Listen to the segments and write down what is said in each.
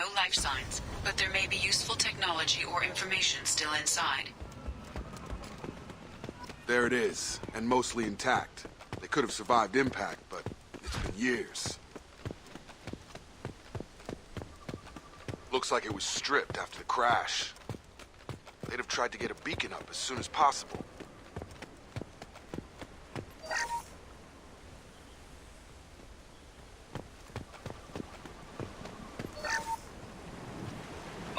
no life signs, but there may be useful technology or information still inside. There it is, and mostly intact. They could have survived impact, but it's been years. Looks like it was stripped after the crash. They'd have tried to get a beacon up as soon as possible.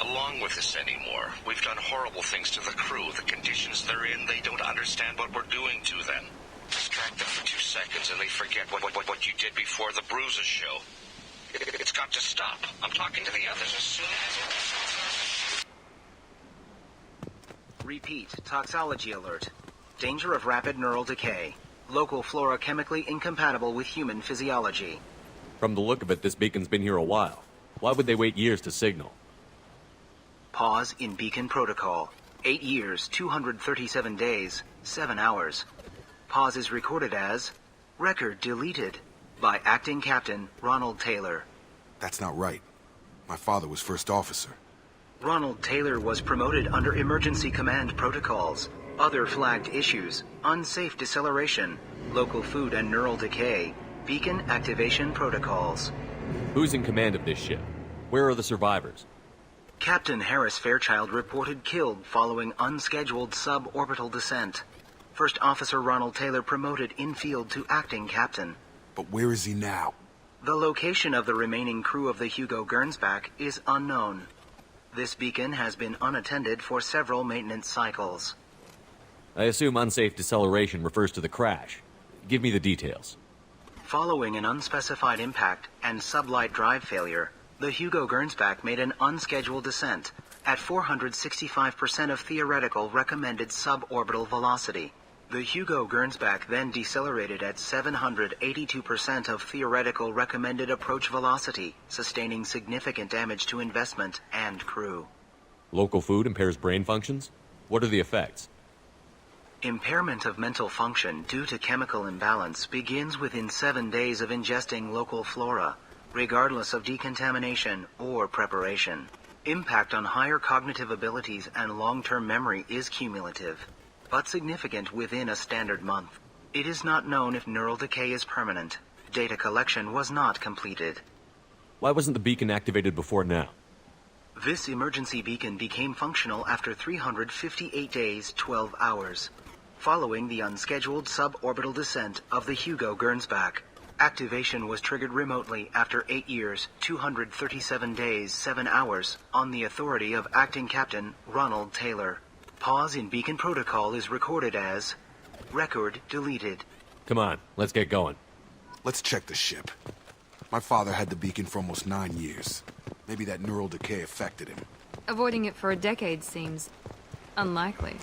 Along with this anymore. We've done horrible things to the crew. The conditions they're in, they don't understand what we're doing to them. Distract them for 2 seconds and they forget what you did before the bruises show. It's got to stop. I'm talking to the others as soon as... Repeat, toxology alert. Danger of rapid neural decay. Local flora chemically incompatible with human physiology. From the look of it, this beacon's been here a while. Why would they wait years to signal? Pause in beacon protocol. 8 years, 237 days, 7 hours. Pause is recorded as record deleted by Acting Captain Ronald Taylor. That's not right. My father was first officer. Ronald Taylor was promoted under emergency command protocols. Other flagged issues: unsafe deceleration, local food and neural decay, beacon activation protocols. Who's in command of this ship? Where are the survivors? Captain Harris Fairchild reported killed following unscheduled suborbital descent. First Officer Ronald Taylor promoted in-field to acting captain. But where is he now? The location of the remaining crew of the Hugo Gernsback is unknown. This beacon has been unattended for several maintenance cycles. I assume unsafe deceleration refers to the crash. Give me the details. Following an unspecified impact and sublight drive failure, the Hugo Gernsback made an unscheduled descent at 465% of theoretical recommended suborbital velocity. The Hugo Gernsback then decelerated at 782% of theoretical recommended approach velocity, sustaining significant damage to investment and crew. Local food impairs brain functions? What are the effects? Impairment of mental function due to chemical imbalance begins within 7 days of ingesting local flora, regardless of decontamination or preparation. Impact on higher cognitive abilities and long-term memory is cumulative, but significant within a standard month. It is not known if neural decay is permanent. Data collection was not completed. Why wasn't the beacon activated before now? This emergency beacon became functional after 358 days, 12 hours, following the unscheduled suborbital descent of the Hugo Gernsback. Activation was triggered remotely after 8 years, 237 days, 7 hours, on the authority of Acting Captain Ronald Taylor. Pause in beacon protocol is recorded as record deleted. Come on, let's get going. Let's check the ship. My father had the beacon for almost 9 years. Maybe that neural decay affected him. Avoiding it for a decade seems unlikely.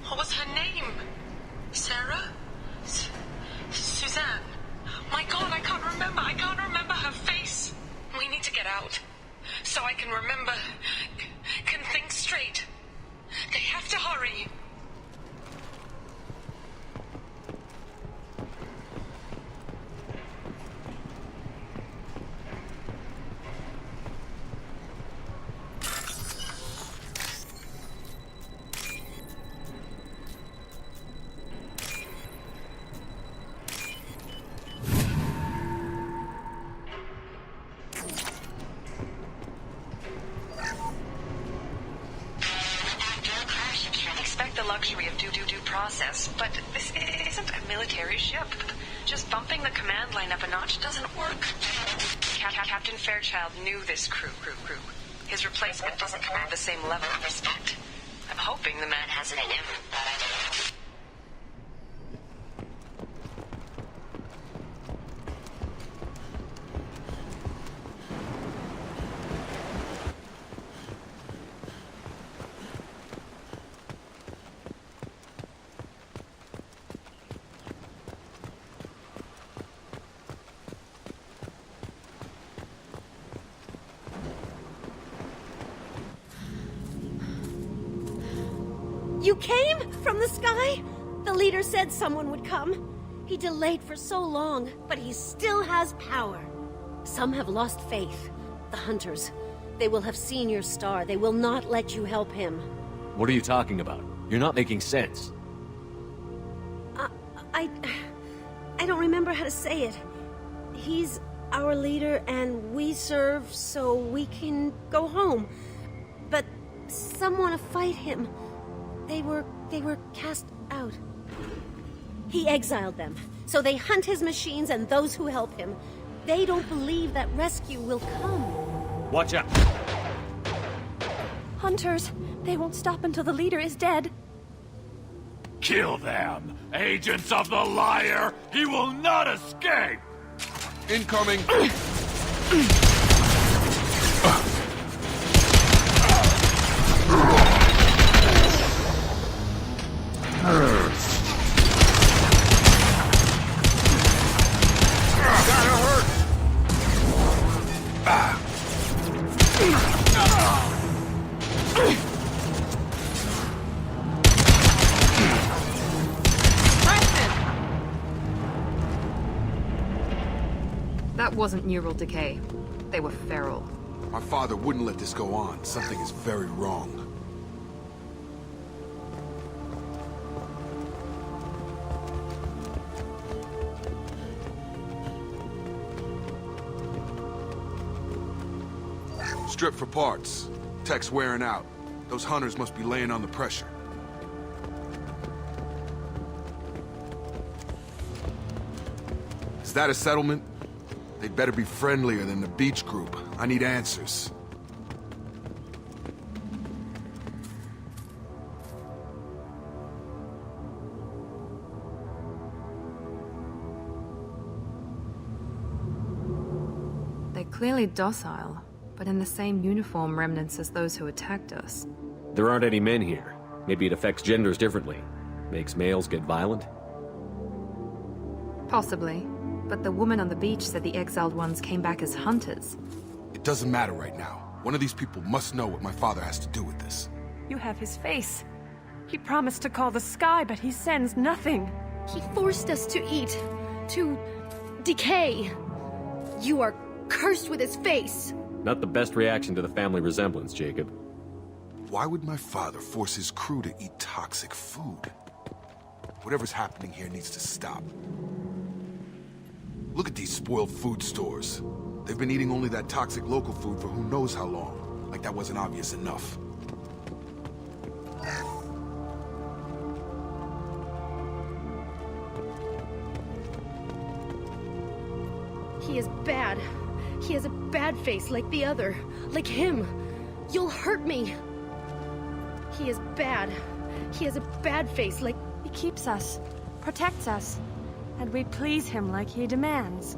What was her name? Sarah? Suzanne? My God, I can't remember her face. We need to get out. So I can remember, can think straight. They have to hurry. The luxury of due process, but this isn't a military ship. Just bumping the command line up a notch doesn't work. Captain Fairchild knew this crew. His replacement doesn't command the same level of respect. I'm hoping the man has it in him. You came from the sky? The leader said someone would come. He delayed for so long, but he still has power. Some have lost faith. The hunters. They will have seen your star. They will not let you help him. What are you talking about? You're not making sense. I don't remember how to say it. He's our leader and we serve so we can go home. But some want to fight him. They were cast out. He exiled them, so they hunt his machines and those who help him. They don't believe that rescue will come. Watch out! Hunters, they won't stop until the leader is dead. Kill them! Agents of the liar! He will not escape! Incoming! That wasn't neural decay. They were feral. My father wouldn't let this go on. Something is very wrong. Strip for parts. Tech's wearing out. Those hunters must be laying on the pressure. Is that a settlement? They'd better be friendlier than the beach group. I need answers. They're clearly docile, but in the same uniform remnants as those who attacked us. There aren't any men here. Maybe it affects genders differently. Makes males get violent? Possibly. But the woman on the beach said the exiled ones came back as hunters. It doesn't matter right now. One of these people must know what my father has to do with this. You have his face. He promised to call the sky, but he sends nothing. He forced us to eat, to decay. You are cursed with his face. Not the best reaction to the family resemblance, Jacob. Why would my father force his crew to eat toxic food? Whatever's happening here needs to stop. Look at these spoiled food stores. They've been eating only that toxic local food for who knows how long. Like that wasn't obvious enough. He is bad. He has a bad face like the other. Like him. You'll hurt me. He is bad. He has a bad face like... He keeps us, protects us, and we please him like he demands.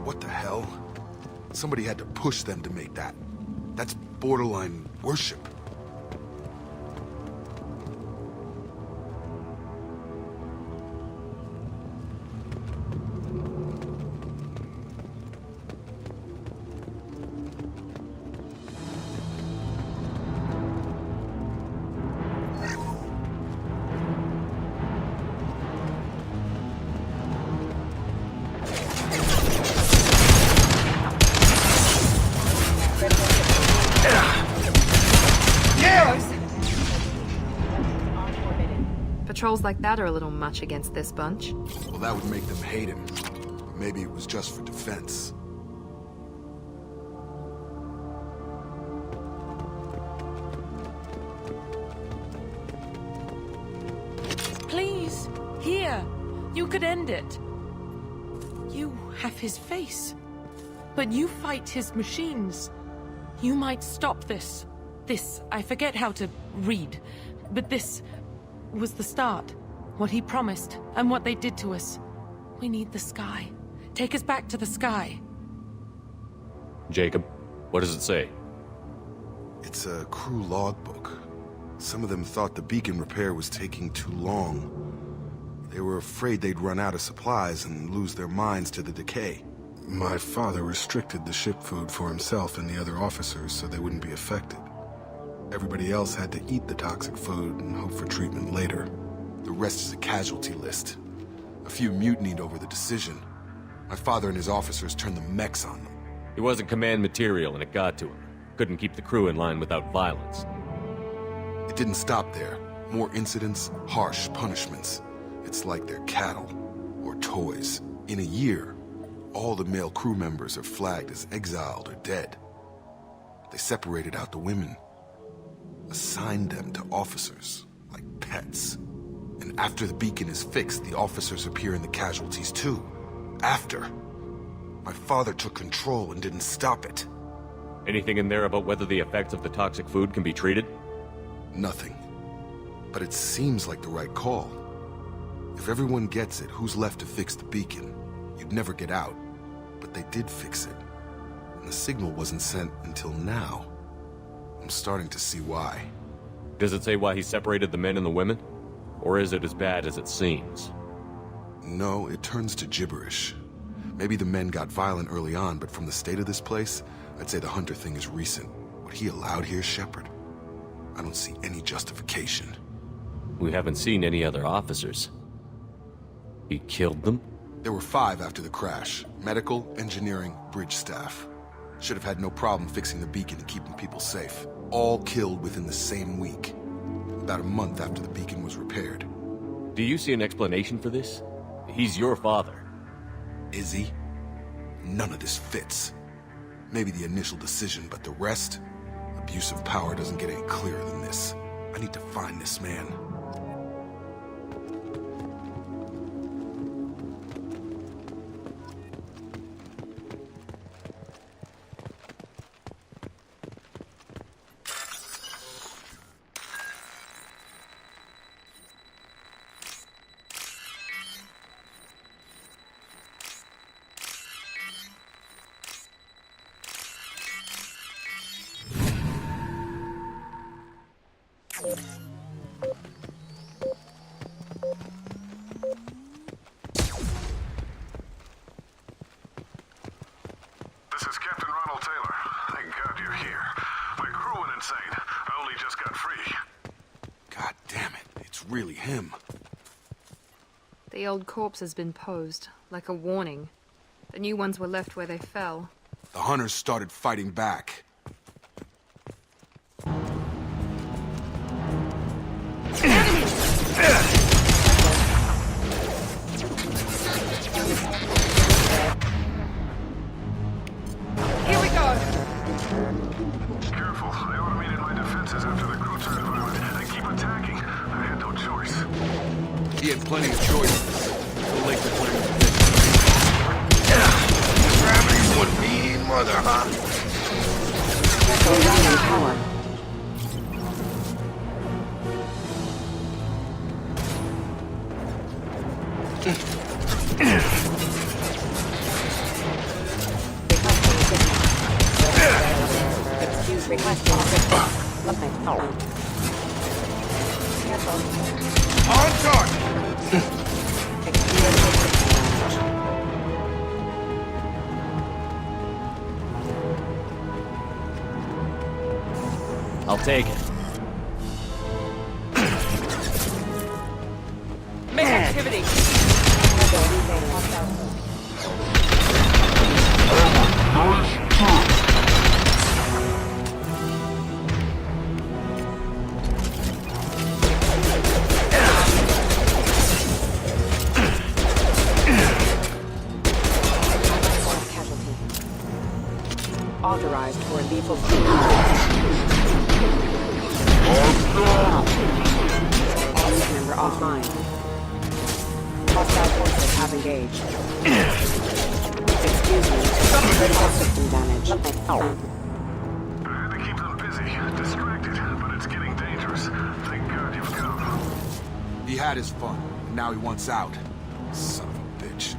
What the hell? Somebody had to push them to make that. That's borderline worship. Patrols like that are a little much against this bunch. Well, that would make them hate him. But maybe it was just for defense. Please, here. You could end it. You have his face. But you fight his machines. You might stop this. This, I forget how to read. But this was the start. What he promised, and what they did to us. We need the sky. Take us back to the sky. Jacob, what does it say? It's a crew logbook. Some of them thought the beacon repair was taking too long. They were afraid they'd run out of supplies and lose their minds to the decay. My father restricted the ship food for himself and the other officers so they wouldn't be affected. Everybody else had to eat the toxic food and hope for treatment later. The rest is a casualty list. A few mutinied over the decision. My father and his officers turned the mechs on them. He wasn't command material and it got to him. Couldn't keep the crew in line without violence. It didn't stop there. More incidents, harsh punishments. It's like they're cattle or toys. In a year, all the male crew members are flagged as exiled or dead. They separated out the women, assigned them to officers like pets. And after the beacon is fixed, the officers appear in the casualties too. After. My father took control and didn't stop it. Anything in there about whether the effects of the toxic food can be treated? Nothing. But it seems like the right call. If everyone gets it, who's left to fix the beacon? You'd never get out. But they did fix it. And the signal wasn't sent until now. I'm starting to see why. Does it say why he separated the men and the women? Or is it as bad as it seems? No, it turns to gibberish. Maybe the men got violent early on, but from the state of this place, I'd say the Hunter thing is recent. What he allowed here, Shepard? I don't see any justification. We haven't seen any other officers. He killed them? There were 5 after the crash. Medical, engineering, bridge staff. Should have had no problem fixing the beacon and keeping people safe. All killed within the same week. About a month after the beacon was repaired. Do you see an explanation for this? He's your father. Is he? None of this fits. Maybe the initial decision, but the rest? Abuse of power doesn't get any clearer than this. I need to find this man. This is Captain Ronald Taylor. Thank God you're here. My crew went insane. I only just got free. God damn it, it's really him. The old corpse has been posed, like a warning. The new ones were left where they fell. The Hunters started fighting back. Here we go! Careful. I automated my defenses after the crew turned violent. They keep attacking. I had no choice. He had plenty of choices. The lake to play with. Gravity's one mean mother, huh? On target! I'll take it. Make activity! Authorized for lethal member offline. Hostile forces have engaged. Excuse me. Critical system damage. I had to keep them busy, distracted, but it's getting dangerous. Thank God you've come. He had his fun, and now he wants out. Son of a bitch.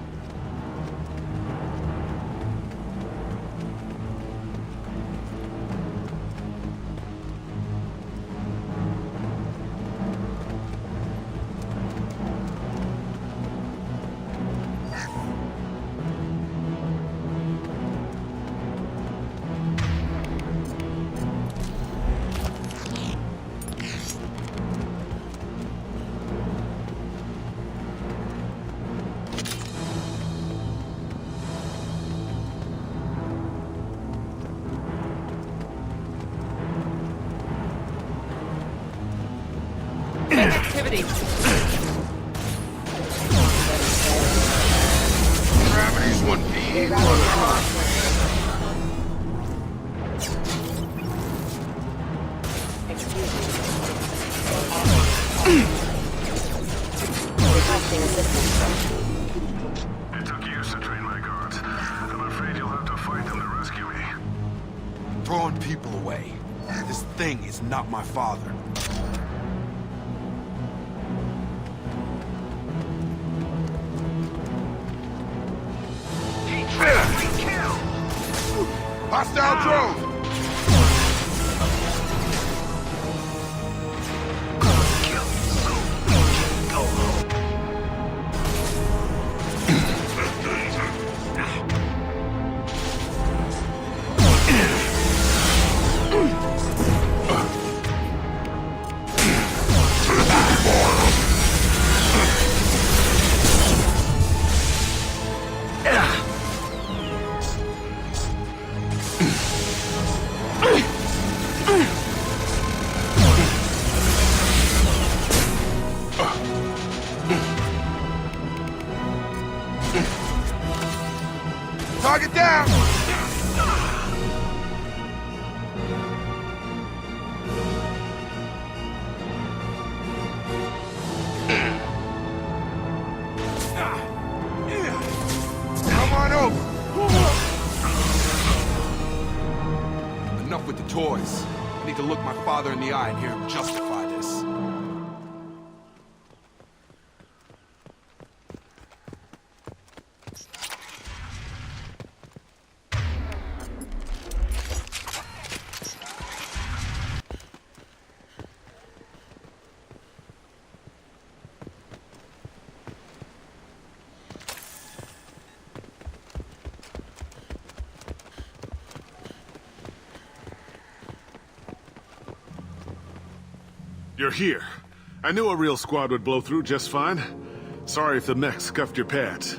Requesting assistance. It took years to train my guards. I'm afraid you'll have to fight them to rescue me. Throwing people away. This thing is not my father. Hostile drone! Target down! Come on over! Enough with the toys. I need to look my father in the eye and hear him justify this. You're here. I knew a real squad would blow through just fine. Sorry if the mech scuffed your pads.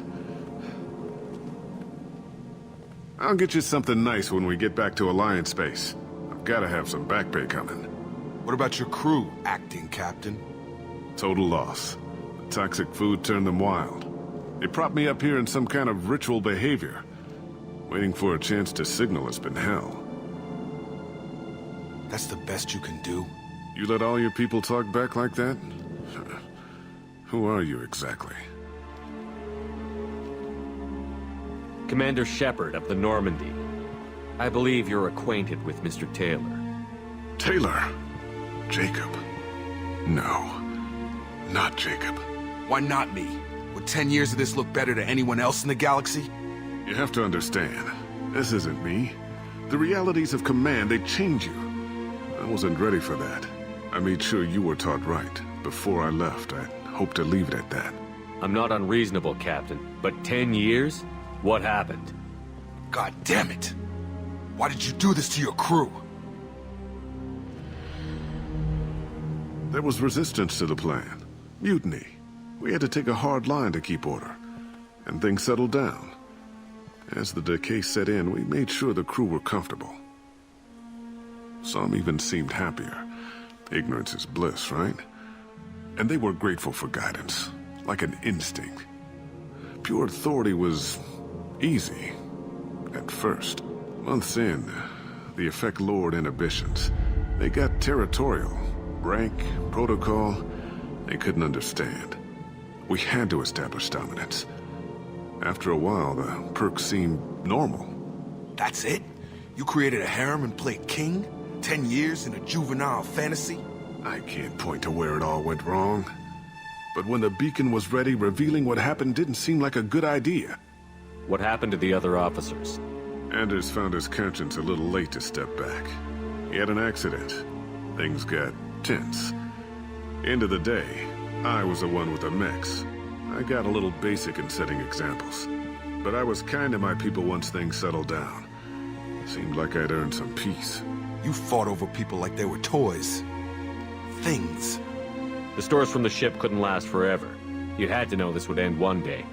I'll get you something nice when we get back to Alliance base. I've gotta have some back pay coming. What about your crew, acting captain? Total loss. The toxic food turned them wild. They propped me up here in some kind of ritual behavior. Waiting for a chance to signal has been hell. That's the best you can do? You let all your people talk back like that? Who are you exactly? Commander Shepard of the Normandy. I believe you're acquainted with Mr. Taylor. Taylor? Jacob? No. Not Jacob. Why not me? Would 10 years of this look better to anyone else in the galaxy? You have to understand, this isn't me. The realities of command, they change you. I wasn't ready for that. I made sure you were taught right. Before I left, I hoped to leave it at that. I'm not unreasonable, Captain, but 10 years? What happened? God damn it! Why did you do this to your crew? There was resistance to the plan. Mutiny. We had to take a hard line to keep order. And things settled down. As the decay set in, we made sure the crew were comfortable. Some even seemed happier. Ignorance is bliss, right? And they were grateful for guidance, like an instinct. Pure authority was easy, at first. Months in, the effect lowered inhibitions. They got territorial. Rank, protocol, they couldn't understand. We had to establish dominance. After a while, the perks seemed normal. That's it? You created a harem and played king? 10 years in a juvenile fantasy? I can't point to where it all went wrong. But when the beacon was ready, revealing what happened didn't seem like a good idea. What happened to the other officers? Anders found his conscience a little late to step back. He had an accident. Things got tense. End of the day, I was the one with the mechs. I got a little basic in setting examples. But I was kind to my people once things settled down. Seemed like I'd earned some peace. You fought over people like they were toys. Things. The stores from the ship couldn't last forever. You had to know this would end one day.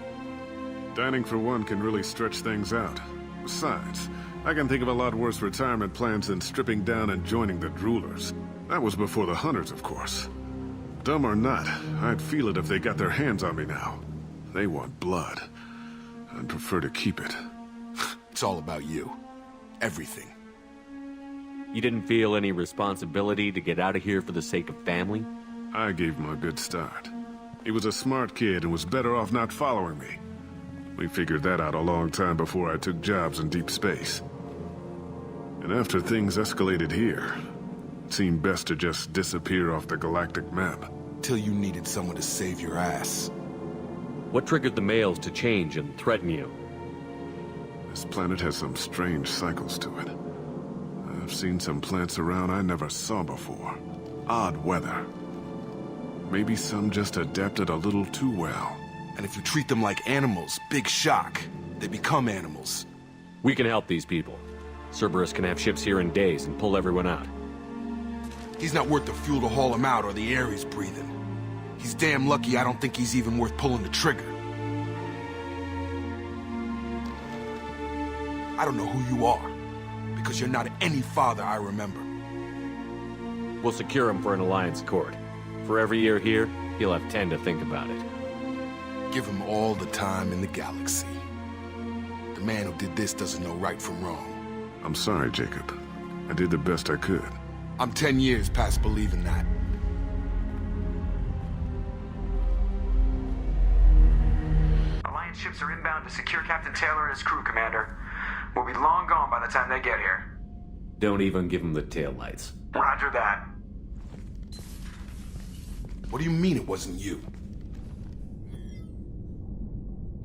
Dining for one can really stretch things out. Besides, I can think of a lot worse retirement plans than stripping down and joining the Droolers. That was before the Hunters, of course. Dumb or not, I'd feel it if they got their hands on me now. They want blood. I'd prefer to keep it. It's all about you. Everything. You didn't feel any responsibility to get out of here for the sake of family? I gave him a good start. He was a smart kid and was better off not following me. We figured that out a long time before I took jobs in deep space. And after things escalated here, it seemed best to just disappear off the galactic map. Till you needed someone to save your ass. What triggered the males to change and threaten you? This planet has some strange cycles to it. I've seen some plants around I never saw before. Odd weather. Maybe some just adapted a little too well. And if you treat them like animals, big shock. They become animals. We can help these people. Cerberus can have ships here in days and pull everyone out. He's not worth the fuel to haul him out or the air he's breathing. He's damn lucky I don't think he's even worth pulling the trigger. I don't know who you are, because you're not any father I remember. We'll secure him for an Alliance court. For every year here, he'll have 10 to think about it. Give him all the time in the galaxy. The man who did this doesn't know right from wrong. I'm sorry, Jacob. I did the best I could. I'm 10 years past believing that. Alliance ships are inbound to secure Captain Taylor and his crew, Commander. We'll be long gone by the time they get here. Don't even give him the taillights. Roger that. What do you mean it wasn't you?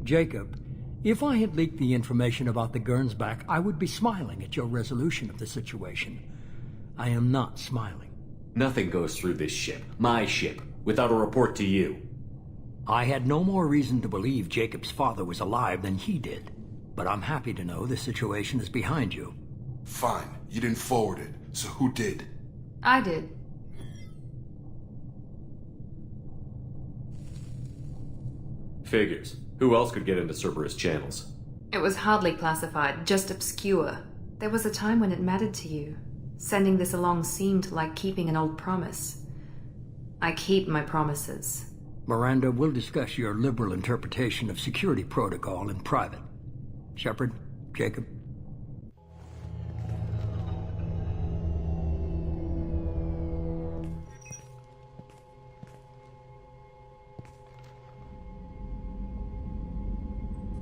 Jacob, if I had leaked the information about the Gernsback, I would be smiling at your resolution of the situation. I am not smiling. Nothing goes through this ship, my ship, without a report to you. I had no more reason to believe Jacob's father was alive than he did. But I'm happy to know the situation is behind you. Fine. You didn't forward it. So who did? I did. Figures. Who else could get into Cerberus channels? It was hardly classified, just obscure. There was a time when it mattered to you. Sending this along seemed like keeping an old promise. I keep my promises. Miranda, we'll discuss your liberal interpretation of security protocol in private. Shepard, Jacob.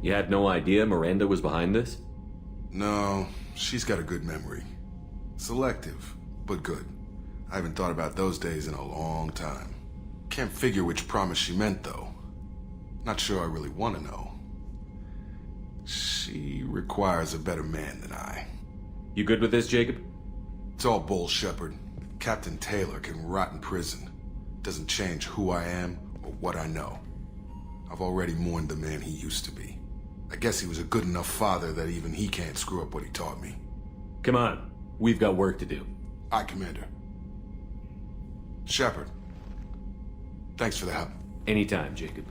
You had no idea Miranda was behind this? No, she's got a good memory. Selective, but good. I haven't thought about those days in a long time. Can't figure which promise she meant, though. Not sure I really want to know. She requires a better man than I. You good with this, Jacob? It's all bull, Shepard. Captain Taylor can rot in prison. Doesn't change who I am or what I know. I've already mourned the man he used to be. I guess he was a good enough father that even he can't screw up what he taught me. Come on. We've got work to do. Aye, Commander. Shepard. Thanks for the help. Anytime, Jacob.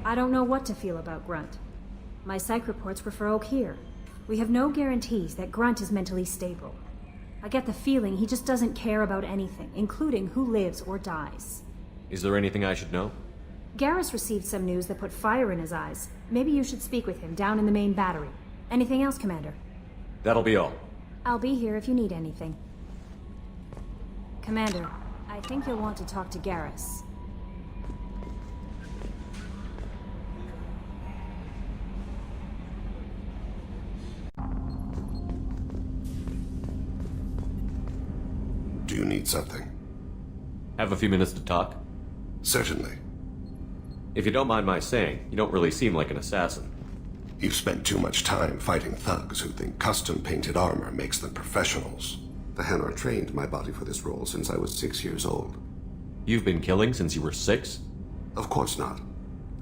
I don't know what to feel about Grunt. My psych reports were for Oak here. We have no guarantees that Grunt is mentally stable. I get the feeling he just doesn't care about anything, including who lives or dies. Is there anything I should know? Garrus received some news that put fire in his eyes. Maybe you should speak with him down in the main battery. Anything else, Commander? That'll be all. I'll be here if you need anything. Commander, I think you'll want to talk to Garrus. Do you need something? Have a few minutes to talk? Certainly. If you don't mind my saying, you don't really seem like an assassin. You've spent too much time fighting thugs who think custom-painted armor makes them professionals. The Hanar trained my body for this role since I was 6 years old. You've been killing since you were 6? Of course not.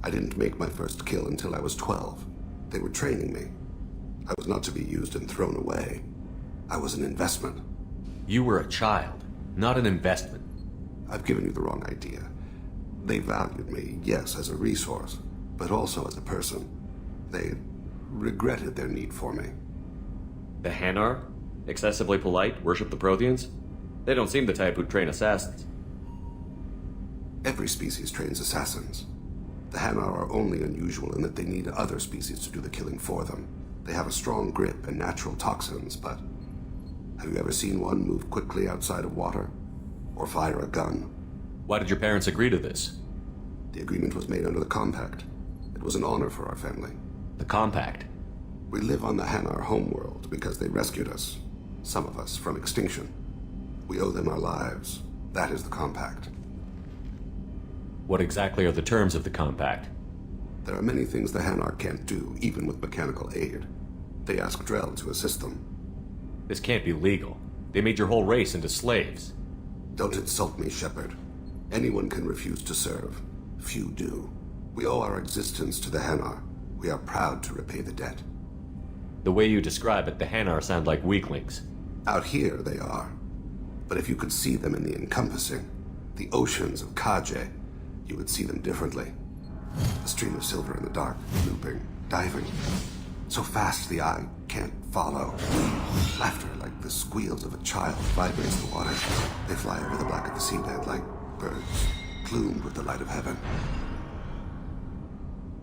I didn't make my first kill until I was 12. They were training me. I was not to be used and thrown away. I was an investment. You were a child, not an investment. I've given you the wrong idea. They valued me, yes, as a resource, but also as a person. They regretted their need for me. The Hanar? Excessively polite, worship the Protheans? They don't seem the type who'd train assassins. Every species trains assassins. The Hanar are only unusual in that they need other species to do the killing for them. They have a strong grip and natural toxins, but have you ever seen one move quickly outside of water? Or fire a gun? Why did your parents agree to this? The agreement was made under the Compact. It was an honor for our family. The Compact? We live on the Hanar homeworld because they rescued us, some of us, from extinction. We owe them our lives. That is the Compact. What exactly are the terms of the Compact? There are many things the Hanar can't do, even with mechanical aid. They ask Drell to assist them. This can't be legal. They made your whole race into slaves. Don't insult me, Shepard. Anyone can refuse to serve. Few do. We owe our existence to the Hanar. We are proud to repay the debt. The way you describe it, the Hanar sound like weaklings. Out here, they are. But if you could see them in the encompassing, the oceans of Kaje, you would see them differently. A stream of silver in the dark, looping, diving. So fast the eye can't follow. Laughter like the squeals of a child vibrates the water. They fly over the black of the seabed like birds, plumed with the light of heaven.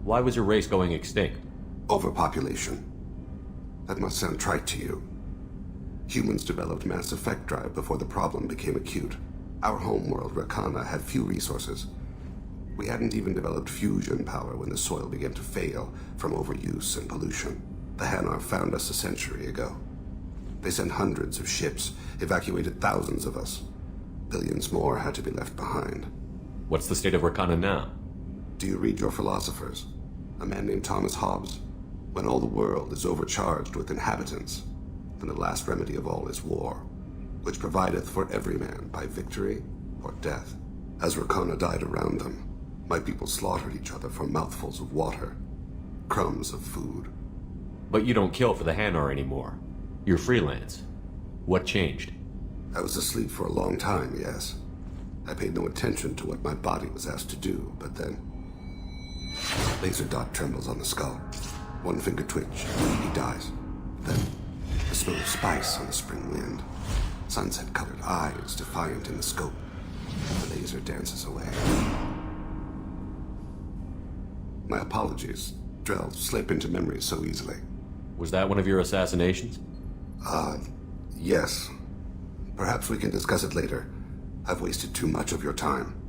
Why was your race going extinct? Overpopulation. That must sound trite to you. Humans developed mass effect drive before the problem became acute. Our homeworld, Rakana, had few resources. We hadn't even developed fusion power when the soil began to fail from overuse and pollution. The Hanar found us a century ago. They sent hundreds of ships, evacuated thousands of us. Billions more had to be left behind. What's the state of Rakana now? Do you read your philosophers? A man named Thomas Hobbes. When all the world is overcharged with inhabitants, then the last remedy of all is war, which provideth for every man by victory or death. As Rakana died around them, my people slaughtered each other for mouthfuls of water, crumbs of food. But you don't kill for the Hanar anymore. You're freelance. What changed? I was asleep for a long time, yes. I paid no attention to what my body was asked to do, but then... Laser dot trembles on the skull. One finger twitch. He dies. Then, the smell of spice on the spring wind. Sunset-colored eyes defiant in the scope. The laser dances away. My apologies. Drell slip into memory so easily. Was that one of your assassinations? Yes. Perhaps we can discuss it later. I've wasted too much of your time.